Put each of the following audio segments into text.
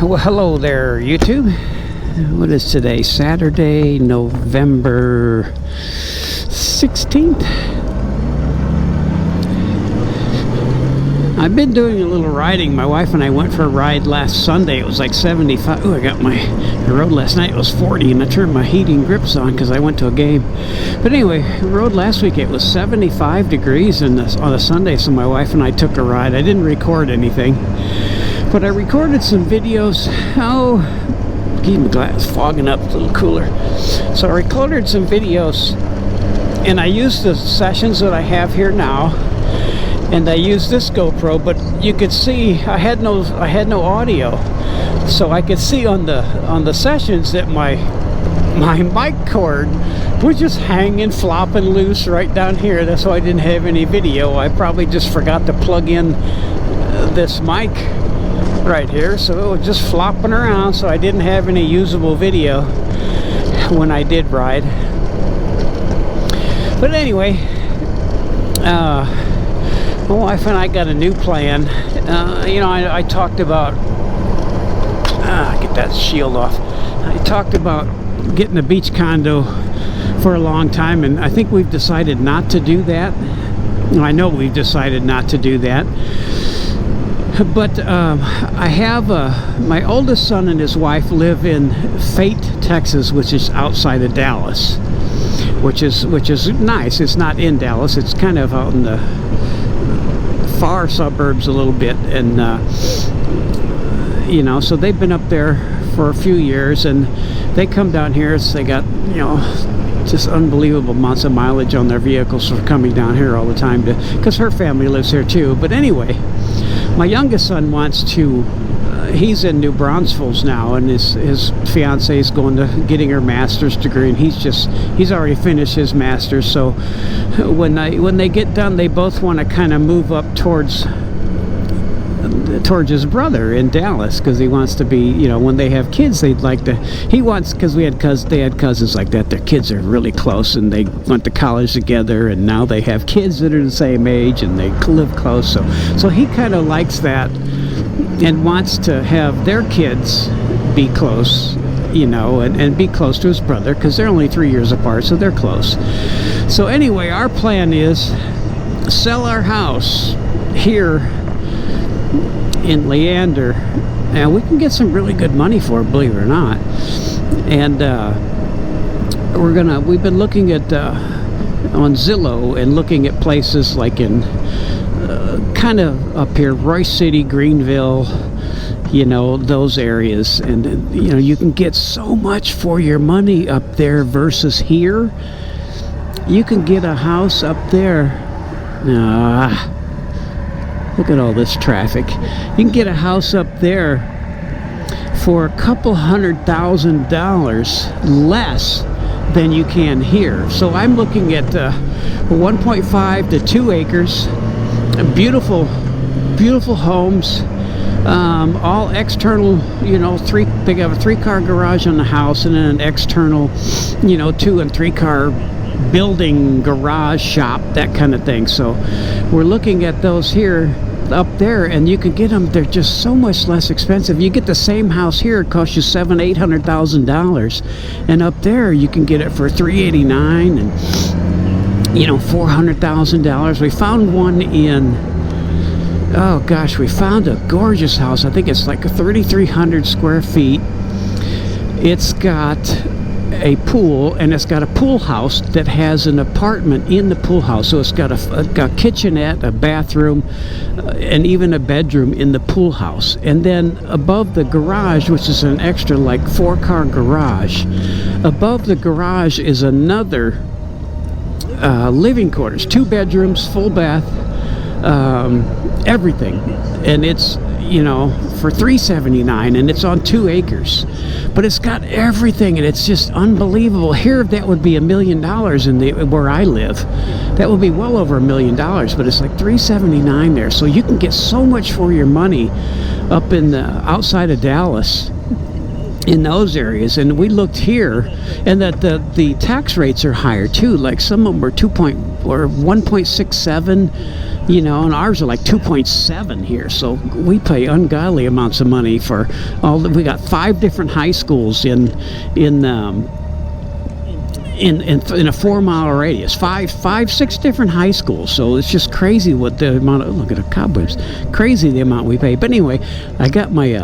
Well, hello there, YouTube. What is today? Saturday, November 16th. I've been doing a little riding. My wife and I went for a ride last Sunday. It was like 75. Oh, I rode last night. It was 40, and I turned my heating grips on because I went to a game. But anyway, I rode last week. It was 75 degrees on a Sunday, so my wife and I took a ride. I didn't record anything, but I recorded some videos. Oh, keep my glass fogging up, a little cooler. So I recorded some videos, and I used the sessions that I have here now, and I used this GoPro. But you could see I had no audio, so I could see on the sessions that my mic cord was just hanging, flopping loose right down here. That's why I didn't have any video. I probably just forgot to plug in this mic right here, so it was just flopping around, so I didn't have any usable video when I did ride. But anyway, my wife and I got a new plan. I talked about get that shield off. I talked about getting a beach condo for a long time, and I think we've decided not to do that. I know we've decided not to do that. But I have my oldest son and his wife live in Fate, Texas, which is outside of Dallas, which is nice. It's not in Dallas. It's kind of out in the far suburbs a little bit, and so they've been up there for a few years, and they come down here. So they got just unbelievable amounts of mileage on their vehicles for coming down here all the time, because her family lives here too. But anyway, my youngest son wants to, he's in New Braunfels now, and his fiance is getting her master's degree, and he's already finished his master's. So when they get done, they both want to kind of move up towards his brother in Dallas, because he wants to be, when they have kids, because they had cousins like that. Their kids are really close, and they went to college together, and now they have kids that are the same age, and they live close. So he kind of likes that and wants to have their kids be close, and be close to his brother, because they're only 3 years apart, so they're close. So anyway, our plan is sell our house here in Leander, and we can get some really good money for it, believe it or not. And we've been looking at on Zillow, and looking at places like in kind of up here, Royce City, Greenville, those areas. And you can get so much for your money up there versus here. You can get a house up there. Look at all this traffic. You can get a house up there for a couple $100,000 less than you can here. So I'm looking at 1.5 to 2 acres, beautiful homes, all external. They have a 3-car garage on the house, and then an external, 2 and 3 car building, garage, shop, that kind of thing. So we're looking at those here up there, and you can get them. They're just so much less expensive. You get the same house here, it costs you $700,000-$800,000, and up there you can get it for $389,000 and $400,000. We found one we found a gorgeous house. I think it's like 3,300 square feet. It's got a pool, and it's got a pool house that has an apartment in the pool house. So it's got a kitchenette, a bathroom, and even a bedroom in the pool house. And then above the garage, which is an extra 4-car garage, above the garage is another living quarters, 2 bedrooms, full bath, everything. And it's for $379,000, and it's on 2 acres, but it's got everything, and it's just unbelievable. Here, that would be $1 million where I live. That would be well over $1 million, but it's like $379,000 there. So you can get so much for your money up in the outside of Dallas. in those areas. And we looked here, and that the tax rates are higher too. Like some of them were 1.67, you know, and ours are like 2.7 here. So we pay ungodly amounts of money for all we got 5 different high schools in a 4-mile radius, 6 different high schools. So it's just crazy what the amount of, look at the cobwebs, crazy the amount we pay. But anyway, I got my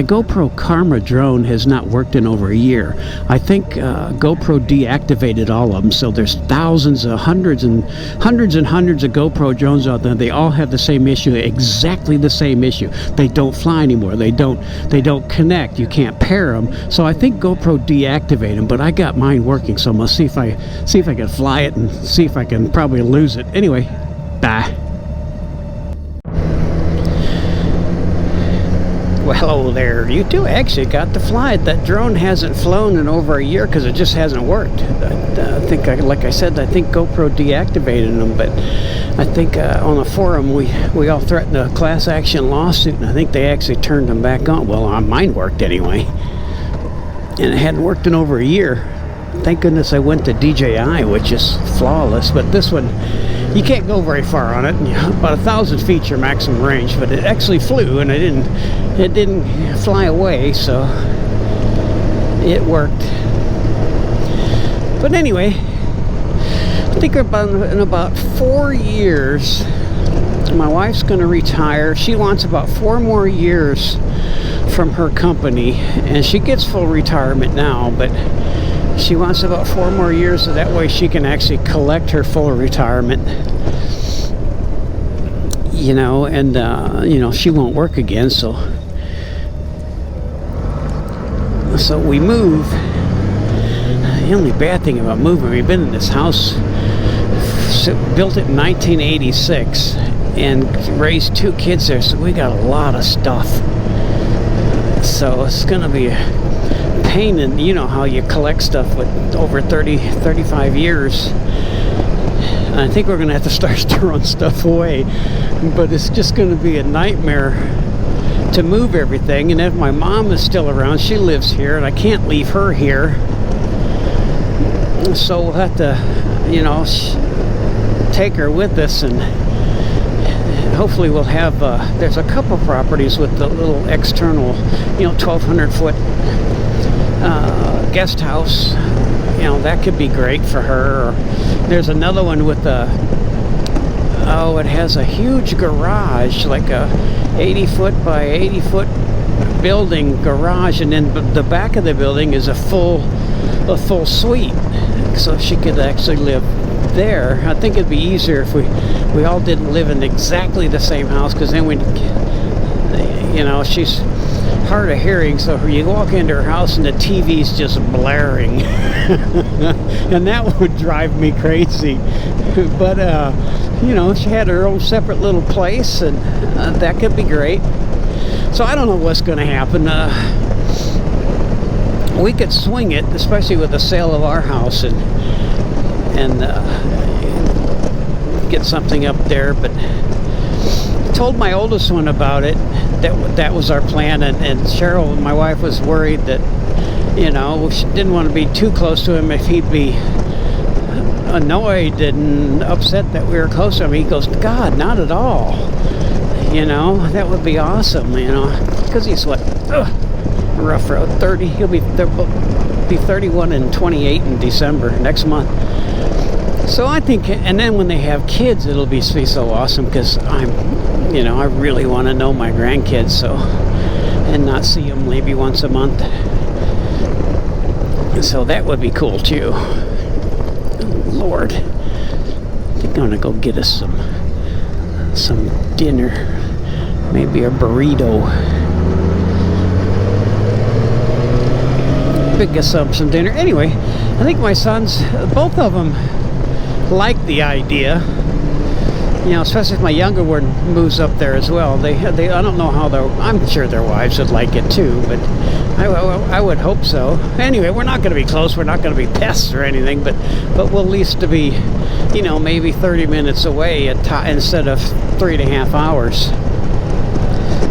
GoPro Karma drone has not worked in over a year. I think GoPro deactivated all of them, so there's hundreds of GoPro drones out there. They all have the same issue, exactly the same issue. They don't fly anymore. They don't connect. You can't pair them. So I think GoPro deactivated them, but I got mine working, so I'm gonna see if I can fly it and see if I can probably lose it. Anyway, bye. Well, hello there. You two actually got to fly it. That drone hasn't flown in over a year because it just hasn't worked. I think, like I said, I think GoPro deactivated them, but I think on the forum we all threatened a class action lawsuit, and I think they actually turned them back on. Well, mine worked anyway, and it hadn't worked in over a year. Thank goodness I went to DJI, which is flawless, but this one, you can't go very far on it. About 1,000 feet your maximum range, but it actually flew, and it didn't fly away, so it worked. But anyway, I think in about 4 years, my wife's going to retire. She wants about 4 more years from her company, and she gets full retirement now, but she wants about 4 more years, so that way she can actually collect her full retirement, you know, and you know, she won't work again, so we move. The only bad thing about moving, we've been in this house, built it in 1986, and raised 2 kids there, so we got a lot of stuff. So it's gonna be a pain, and you know how you collect stuff with over 35 years. I think we're gonna have to start throwing stuff away, but it's just gonna be a nightmare to move everything. And if my mom is still around, she lives here, and I can't leave her here, so we'll have to, you know, take her with us, and hopefully we'll have there's a couple properties with the little external, you know, 1,200 foot guest house. You know, that could be great for her. Or there's another one with it has a huge garage, like a 80 foot by 80 foot building garage, and then the back of the building is a full suite, so she could actually live there. I think it'd be easier if we all didn't live in exactly the same house, because then we, you know, she's hard of hearing, so you walk into her house and the TV's just blaring and that would drive me crazy. But you know, she had her own separate little place, and that could be great. So I don't know what's going to happen. We could swing it, especially with the sale of our house, and get something up there. But I told my oldest one about it, that was our plan, and Cheryl, my wife, was worried that, you know, she didn't want to be too close to him if he'd be annoyed and upset that we were close to him. He goes, God, not at all. You know, that would be awesome, you know, because he's what, rough road, 30. He'll be 31 and 28 in December next month. So I think, and then when they have kids, it'll be so awesome, because you know, I really want to know my grandkids, so, and not see them maybe once a month. So that would be cool too. Lord, I think I'm gonna go get us some dinner, maybe a burrito. Pick us up some dinner. Anyway, I think my sons, both of them, like the idea. You know, especially if my younger one moves up there as well. They I don't know how I'm sure their wives would like it too, but I would hope so. Anyway, we're not going to be close. We're not going to be pests or anything, but we'll at least to be, you know, maybe 30 minutes away instead of 3.5 hours.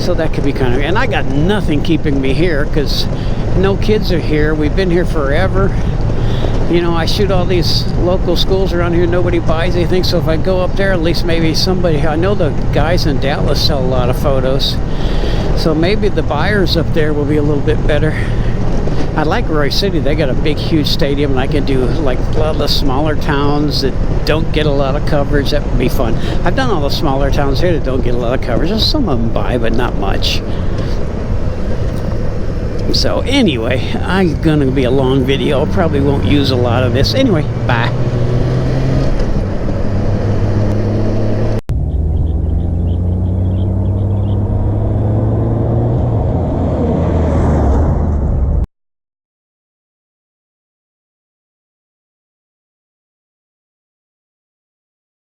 So that could be kind of, and I got nothing keeping me here, because no kids are here. We've been here forever. You know, I shoot all these local schools around here. Nobody buys anything, so if I go up there, at least maybe somebody, I know the guys in Dallas sell a lot of photos, so maybe the buyers up there will be a little bit better. I like Roy City. They got a big, huge stadium, and I can do like a lot of the smaller towns that don't get a lot of coverage. That would be fun. I've done all the smaller towns here that don't get a lot of coverage. There's some of them buy, but not much. So anyway, I'm gonna be a long video. Probably won't use a lot of this. Anyway, bye.